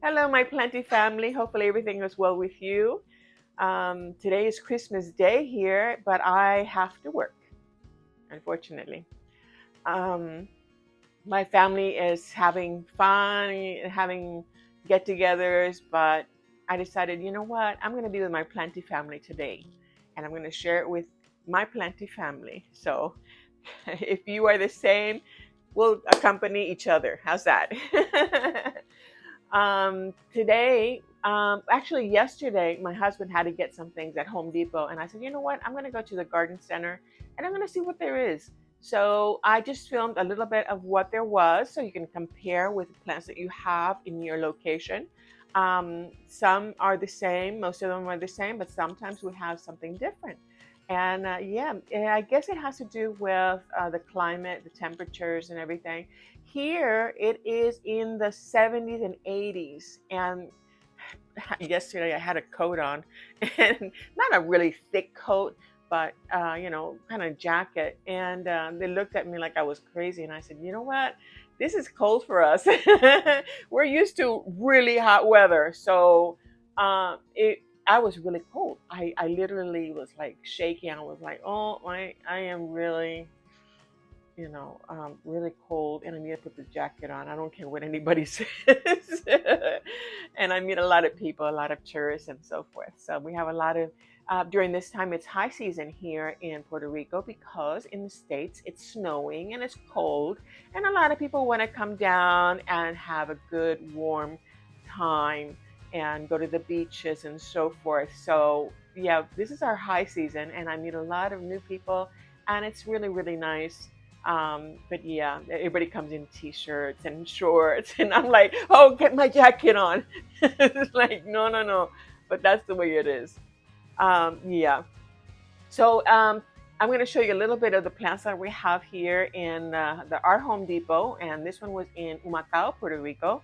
Hello, my Plenty family. Hopefully, everything is well with you. Today is Christmas Day here, but I have to work, unfortunately. Um, my family is having fun, having get togethers, but I decided, you know what? I'm going to be with my Plenty family today, and I'm going to share it with my Plenty family. So, if you are the same, we'll accompany each other. How's that? Today, actually yesterday, my husband had to get some things at Home Depot, and I said, you know what? I'm going to go to the garden center, and I'm going to see what there is. So I just filmed a little bit of what there was, so you can compare with the plants that you have in your location. Some are the same, most of them are the same, but sometimes we have something different. And I guess it has to do with the climate, the temperatures, and everything. Here it is in the 70s and 80s. And yesterday I had a coat on, and not a really thick coat, but kind of jacket. And they looked at me like I was crazy. And I said, you know what? This is cold for us. We're used to really hot weather. So it I was really cold. I literally was like shaking. I was like, oh, I am really really cold, and I need to put the jacket on. I don't care what anybody says. And I meet a lot of people, a lot of tourists, and so forth. So we have a lot of, during this time, it's high season here in Puerto Rico because in the States it's snowing and it's cold. And a lot of people want to come down and have a good, warm time and go to the beaches and so forth. So, yeah, this is our high season, and I meet a lot of new people, and it's really, really nice. But yeah, everybody comes in t-shirts and shorts, and I'm like, oh, get my jacket on. It's like, no, no, no. But that's the way it is. Yeah. So I'm going to show you a little bit of the plants that we have here in our Home Depot, and this one was in Humacao, Puerto Rico,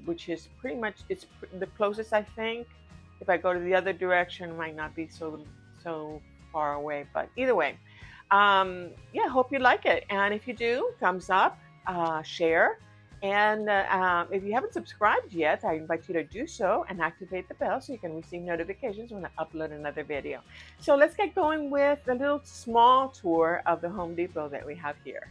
which is pretty much the closest I think. If I go to the other direction, it might not be so far away, but either way, yeah, hope you like it. And if you do, thumbs up, share. And if you haven't subscribed yet, I invite you to do so and activate the bell so you can receive notifications when I upload another video. So let's get going with a little small tour of the Home Depot that we have here.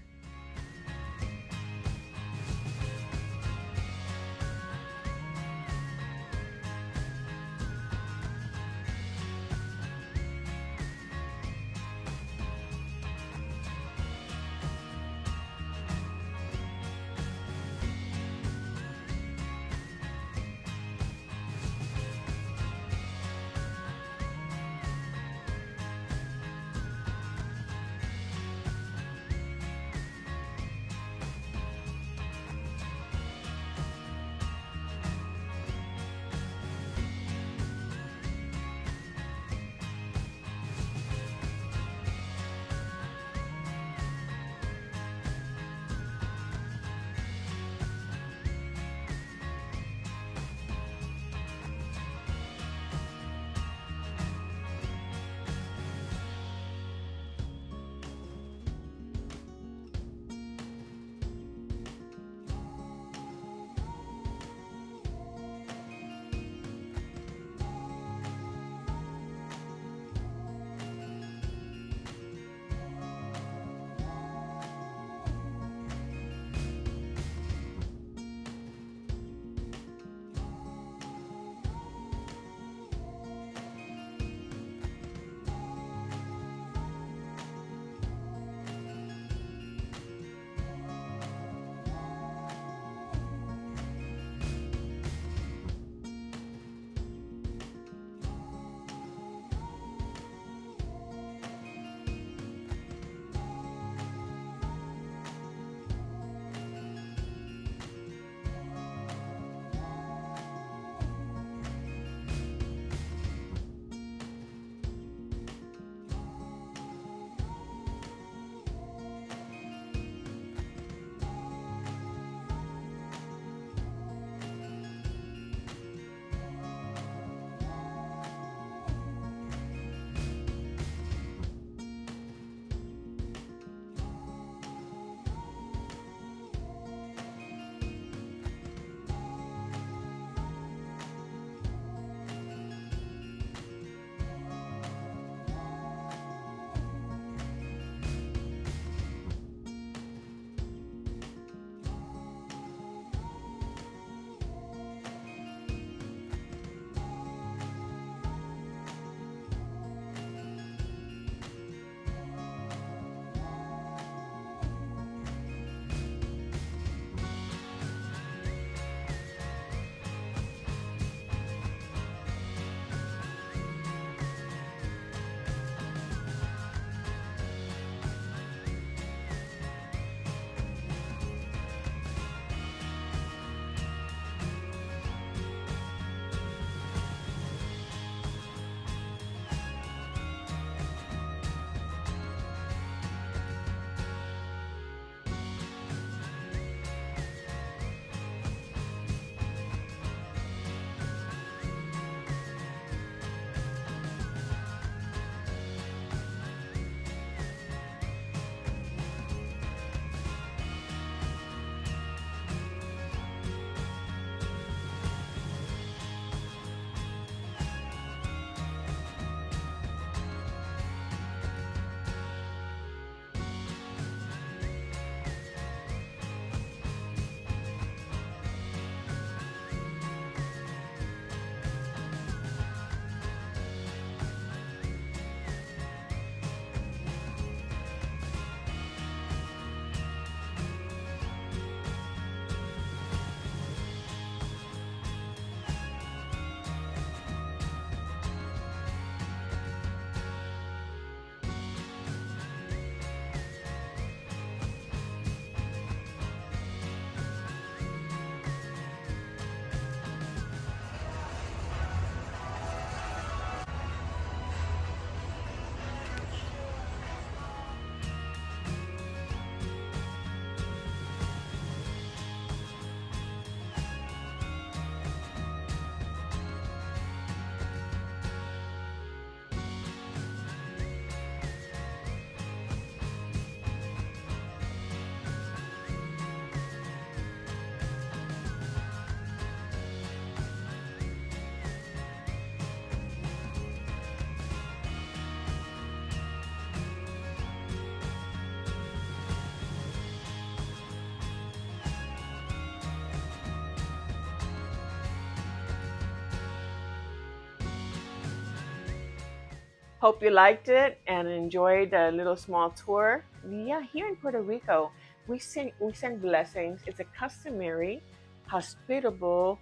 Hope you liked it and enjoyed a little small tour. Yeah, here in Puerto Rico, we send blessings. It's a customary, hospitable,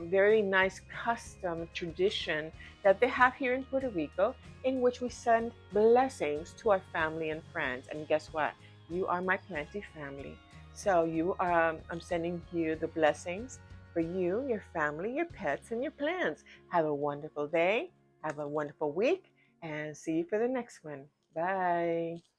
very nice custom tradition that they have here in Puerto Rico, in which we send blessings to our family and friends. And guess what? You are my planty family. So I'm sending you the blessings for you, your family, your pets, and your plants. Have a wonderful day. Have a wonderful week and see you for the next one. Bye.